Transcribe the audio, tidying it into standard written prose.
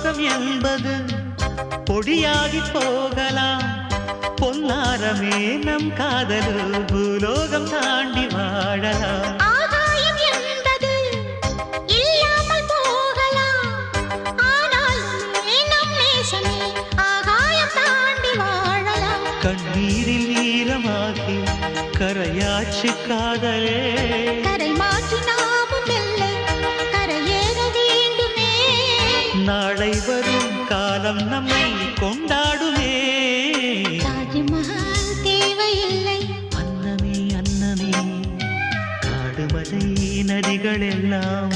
பூலோகம் என்பது பொடியாகி போகலாம். பொன்னாரமே நம் காதலு பூலோகம் தாண்டி வாழலாம். ஆகாயம் என்பது இல்லாமல் போகலாம். ஆனால் நம் நேசமே ஆகாயம் தாண்டி வாழலாம். கண்ணீரில் ஈரமாகி கரையாட்சி காதலே. கரை மாற்றி நாமும் வெல்ல கரையேற வேண்டுமே. நாளை வரும் காலம் நம்மை கொண்டாடுமே. தாஜ்மஹால் தேவையில்லை. அன்னமே அன்னமே காடுமலை நதிகள் எல்லாம்